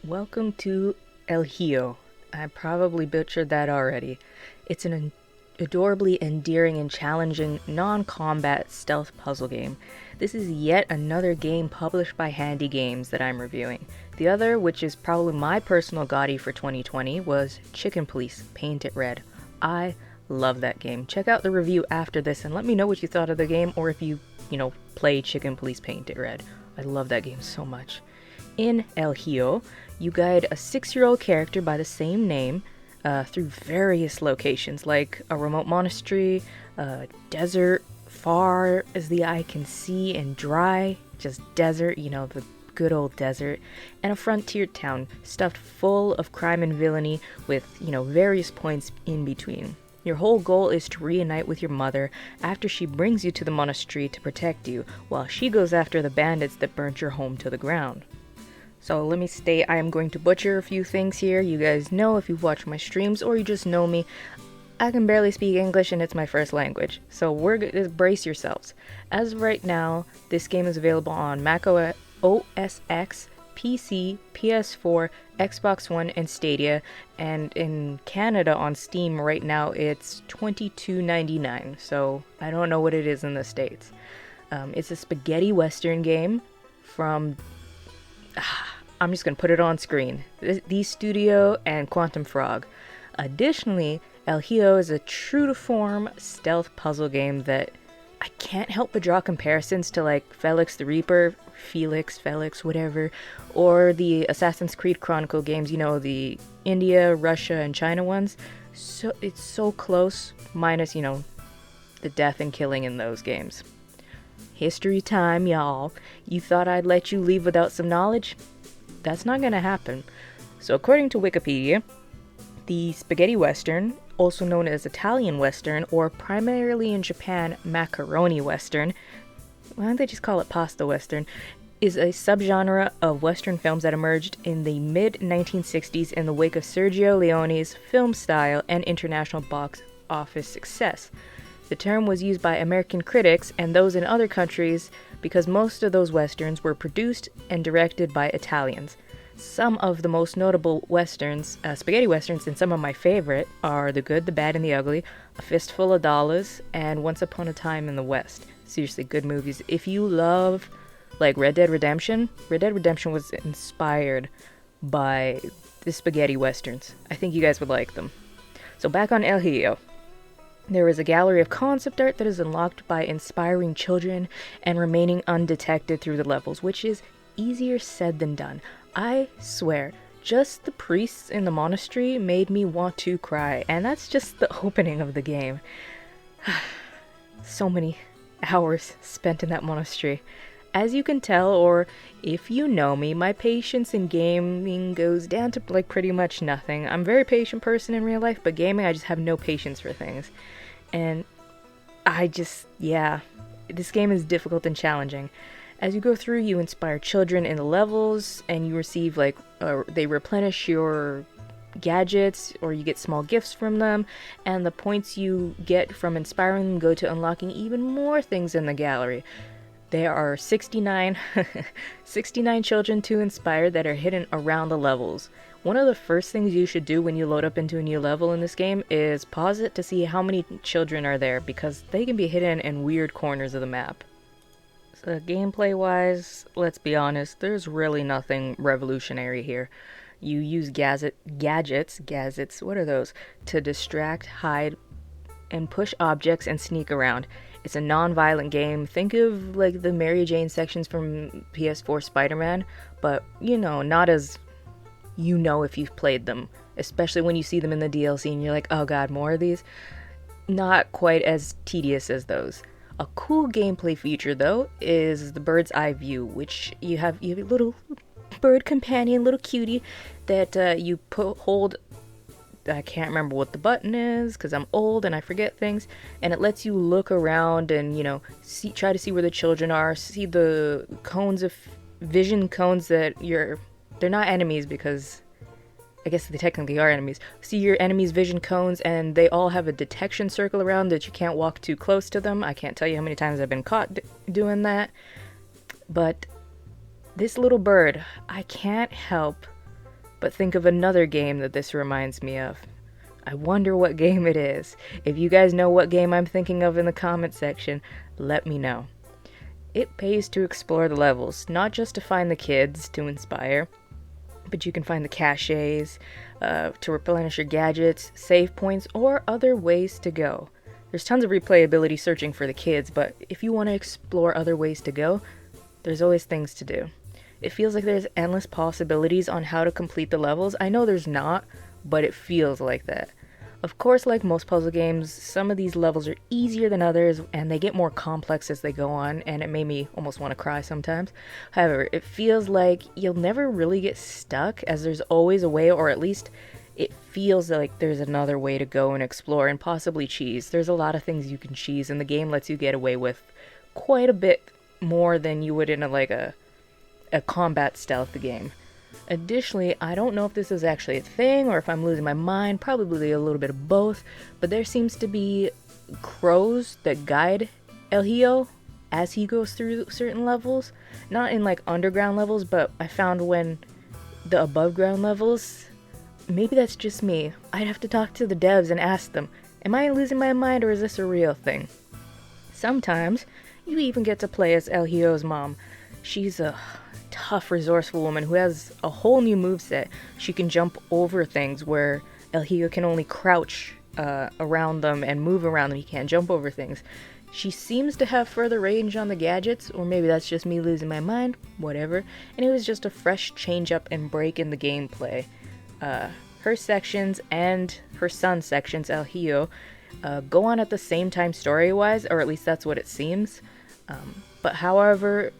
Welcome to El Hijo. I probably butchered that already. It's an adorably endearing and challenging non-combat stealth puzzle game. This is yet another game published by Handy Games that I'm reviewing. The other, which is probably my personal gotti for 2020, was Chicken Police Paint It Red. I love that game. Check out the review after this and let me know what you thought of the game, or if you play Chicken Police Paint It Red. I love that game so much. In El Hijo, you guide a 6-year-old character by the same name through various locations, like a remote monastery, a desert far as the eye can see and dry, just desert, the good old desert, and a frontier town stuffed full of crime and villainy with, various points in between. Your whole goal is to reunite with your mother after she brings you to the monastery to protect you, while she goes after the bandits that burnt your home to the ground. So let me state, I am going to butcher a few things here. You guys know, if you've watched my streams or you just know me, I can barely speak English and it's my first language. So brace yourselves. As of right now, this game is available on Mac OS X, PC, PS4, Xbox One, and Stadia. And in Canada on Steam right now, it's $22.99. So I don't know what it is in the States. It's a spaghetti western game from... I'm just going to put it on screen. The Studio and Quantum Frog. Additionally, El Hijo is a true-to-form stealth puzzle game that I can't help but draw comparisons to, like, Felix the Reaper, Felix, whatever, or the Assassin's Creed Chronicle games, the India, Russia, and China ones. So it's so close, minus, the death and killing in those games. History time, y'all. You thought I'd let you leave without some knowledge? That's not gonna happen. So according to Wikipedia, the spaghetti western, also known as Italian western, or primarily in Japan, macaroni western, why don't they just call it pasta western, is a subgenre of western films that emerged in the mid-1960s in the wake of Sergio Leone's film style and international box office success. The term was used by American critics and those in other countries because most of those westerns were produced and directed by Italians. Some of the most notable westerns, spaghetti westerns, and some of my favorite are The Good, the Bad, and the Ugly, A Fistful of Dollars, and Once Upon a Time in the West. Seriously, good movies. If you love, like, Red Dead Redemption was inspired by the spaghetti westerns. I think you guys would like them. So back on El Hijo. There is a gallery of concept art that is unlocked by inspiring children and remaining undetected through the levels, which is easier said than done. I swear, just the priests in the monastery made me want to cry, and that's just the opening of the game. So many hours spent in that monastery. As you can tell, or if you know me, my patience in gaming goes down to pretty much nothing. I'm a very patient person in real life, but gaming, I just have no patience for things. And this game is difficult and challenging. As you go through, you inspire children in the levels, and you receive, they replenish your gadgets, or you get small gifts from them, and the points you get from inspiring them go to unlocking even more things in the gallery. There are 69 children to inspire that are hidden around the levels. One of the first things you should do when you load up into a new level in this game is pause it to see how many children are there, because they can be hidden in weird corners of the map. So gameplay-wise, let's be honest, there's really nothing revolutionary here. You use gadgets, what are those? To distract, hide, and push objects and sneak around. It's a non-violent game. Think of the Mary Jane sections from PS4 Spider-Man, but not as if you've played them, especially when you see them in the DLC and you're like, oh god, more of these. Not quite as tedious as those. A cool gameplay feature though is the bird's eye view, which you have a little bird companion, little cutie that you hold. I can't remember what the button is because I'm old and I forget things, and it lets you look around and try to see where the children are, see the vision cones that they're not enemies, because I guess they technically are enemies. See your enemies' vision cones, and they all have a detection circle around that you can't walk too close to them. I can't tell you how many times I've been caught doing that, but this little bird, I can't help But think of another game that this reminds me of. I wonder what game it is. If you guys know what game I'm thinking of in the comment section, let me know. It pays to explore the levels, not just to find the kids to inspire, but you can find the caches, to replenish your gadgets, save points, or other ways to go. There's tons of replayability searching for the kids, but if you want to explore other ways to go, there's always things to do. It feels like there's endless possibilities on how to complete the levels. I know there's not, but it feels like that. Of course, like most puzzle games, some of these levels are easier than others, and they get more complex as they go on, and it made me almost want to cry sometimes. However, it feels like you'll never really get stuck, as there's always a way, or at least it feels like there's another way to go and explore, and possibly cheese. There's a lot of things you can cheese, and the game lets you get away with quite a bit more than you would in a combat stealth game. Additionally, I don't know if this is actually a thing or if I'm losing my mind, probably a little bit of both, but there seems to be crows that guide El Hijo as he goes through certain levels. Not in underground levels, but I found when the above ground levels, maybe that's just me. I'd have to talk to the devs and ask them, am I losing my mind or is this a real thing? Sometimes you even get to play as El Hijo's mom. She's a tough, resourceful woman who has a whole new moveset. She can jump over things where El Hijo can only crouch around them and move around them. He can't jump over things. She seems to have further range on the gadgets, or maybe that's just me losing my mind, whatever. And it was just a fresh change up and break in the gameplay. Her sections and her son's sections, El Hijo, go on at the same time story-wise, or at least that's what it seems. But however,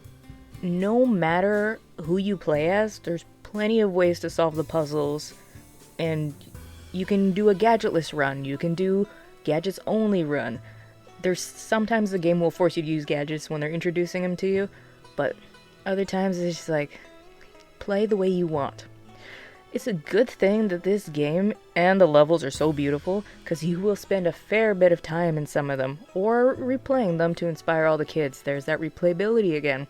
no matter who you play as, there's plenty of ways to solve the puzzles, and you can do a gadgetless run, you can do gadgets only run. There's sometimes the game will force you to use gadgets when they're introducing them to you, but other times it's just play the way you want. It's a good thing that this game and the levels are so beautiful, because you will spend a fair bit of time in some of them, or replaying them to inspire all the kids. There's that replayability again.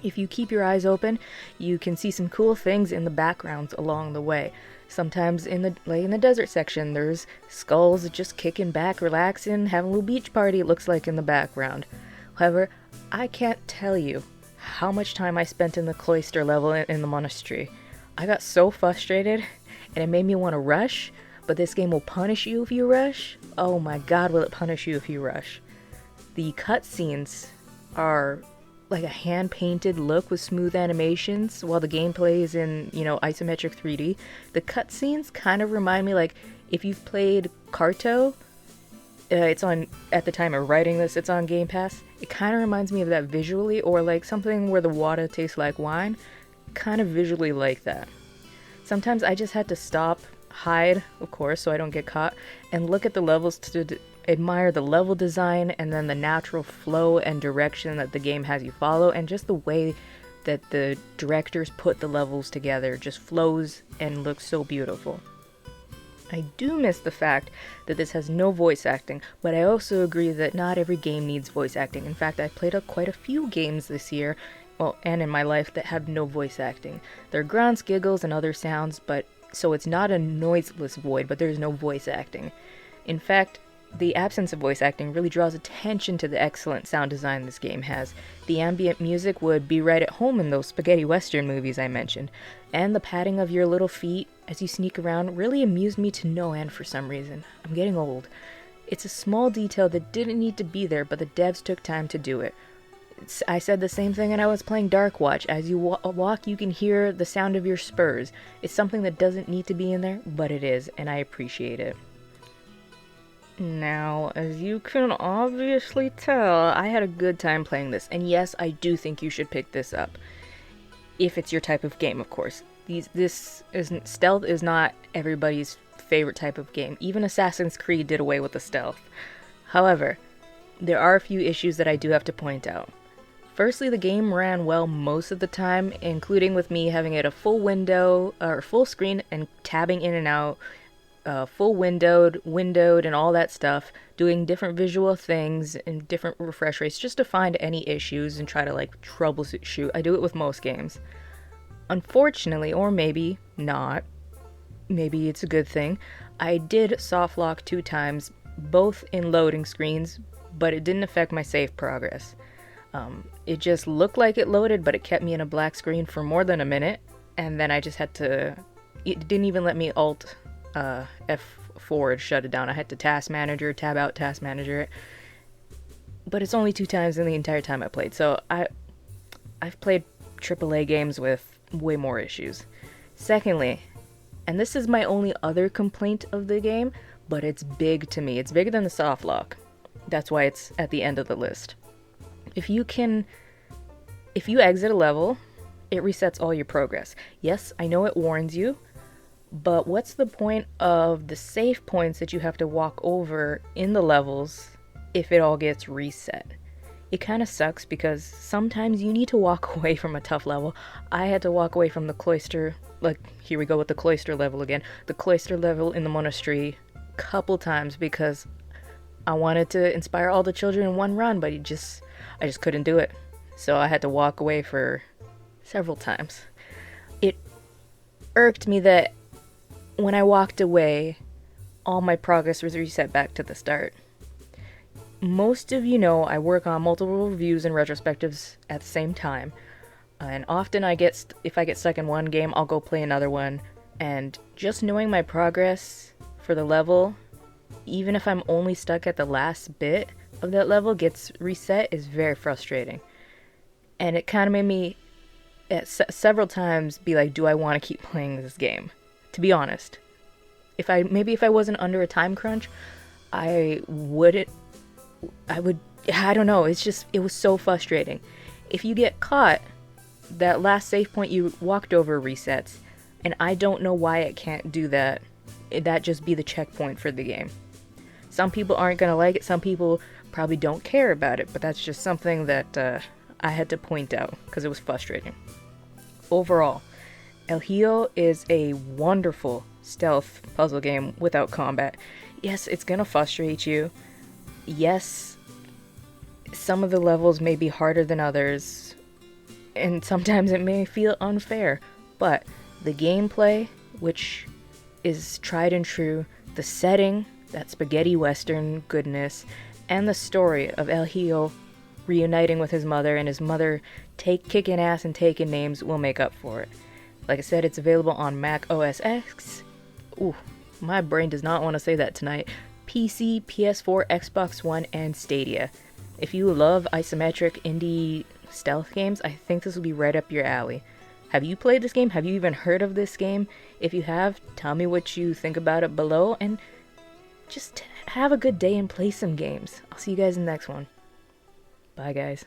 If you keep your eyes open, you can see some cool things in the backgrounds along the way. Sometimes in the desert section, there's skulls just kicking back, relaxing, having a little beach party, it looks like, in the background. However, I can't tell you how much time I spent in the cloister level in the monastery. I got so frustrated, and it made me want to rush, but this game will punish you if you rush. Oh my god, will it punish you if you rush. The cutscenes are like a hand-painted look with smooth animations, while the gameplay is in, isometric 3D. The cutscenes kind of remind me, if you've played Carto, it's on, at the time of writing this, it's on Game Pass. It kind of reminds me of that visually, or something where the water tastes like wine. Kind of visually like that. Sometimes I just had to stop, hide, of course, so I don't get caught, and look at the levels to admire the level design and then the natural flow and direction that the game has you follow, and just the way that the directors put the levels together just flows and looks so beautiful. I do miss the fact that this has no voice acting, but I also agree that not every game needs voice acting. In fact, I played quite a few games this year, and in my life, that have no voice acting. There are grunts, giggles, and other sounds, so it's not a noiseless void, but there's no voice acting. In fact, the absence of voice acting really draws attention to the excellent sound design this game has. The ambient music would be right at home in those spaghetti western movies I mentioned, and the patting of your little feet as you sneak around really amused me to no end for some reason. I'm getting old. It's a small detail that didn't need to be there, but the devs took time to do it. I said the same thing when I was playing Dark Watch. As you walk, you can hear the sound of your spurs. It's something that doesn't need to be in there, but it is, and I appreciate it. Now, as you can obviously tell, I had a good time playing this, and yes, I do think you should pick this up. If it's your type of game, of course. Stealth is not everybody's favorite type of game. Even Assassin's Creed did away with the stealth. However, there are a few issues that I do have to point out. Firstly, the game ran well most of the time, including with me having it a full window, or full screen, and tabbing in and out, full windowed, and all that stuff, doing different visual things and different refresh rates just to find any issues and try to troubleshoot. I do it with most games. Unfortunately, or maybe not, maybe it's a good thing. I did soft lock 2 times, both in loading screens, but it didn't affect my save progress. It just looked like it loaded, but it kept me in a black screen for more than a minute, and then I just had to. It didn't even let me Alt F4 to shut it down. I had to Task Manager, tab out Task Manager it. But it's only 2 times in the entire time I played, so I've played AAA games with way more issues. Secondly, and this is my only other complaint of the game, but it's big to me. It's bigger than the soft lock. That's why it's at the end of the list. If you exit a level, it resets all your progress. Yes, I know it warns you, but what's the point of the save points that you have to walk over in the levels if it all gets reset? It kind of sucks because sometimes you need to walk away from a tough level. I had to walk away from the cloister, like here we go with the cloister level again, the cloister level in the monastery a couple times because I wanted to inspire all the children in one run, but I just couldn't do it. So I had to walk away for several times. It irked me that when I walked away, all my progress was reset back to the start. Most of you know I work on multiple reviews and retrospectives at the same time, and often if I get stuck in one game, I'll go play another one, and just knowing my progress for the level, even if I'm only stuck at the last bit of that level gets reset, is very frustrating. And it kind of made me several times be like, do I want to keep playing this game? To be honest, if I wasn't under a time crunch, I don't know, it was so frustrating. If you get caught, that last save point you walked over resets, and I don't know why it can't do that. That just be the checkpoint for the game. Some people aren't going to like it, some people probably don't care about it, but that's just something that I had to point out because it was frustrating. Overall, El Hijo is a wonderful stealth puzzle game without combat. Yes, it's going to frustrate you. Yes, some of the levels may be harder than others, and sometimes it may feel unfair, but the gameplay, which is tried and true, the setting, that spaghetti western goodness, and the story of El Hijo reuniting with his mother and his mother kicking ass and taking names will make up for it. Like I said, it's available on Mac OS X. Ooh, my brain does not want to say that tonight. PC, PS4, Xbox One, and Stadia. If you love isometric indie stealth games, I think this will be right up your alley. Have you played this game? Have you even heard of this game? If you have, tell me what you think about it below, and just have a good day and play some games. I'll see you guys in the next one. Bye, guys.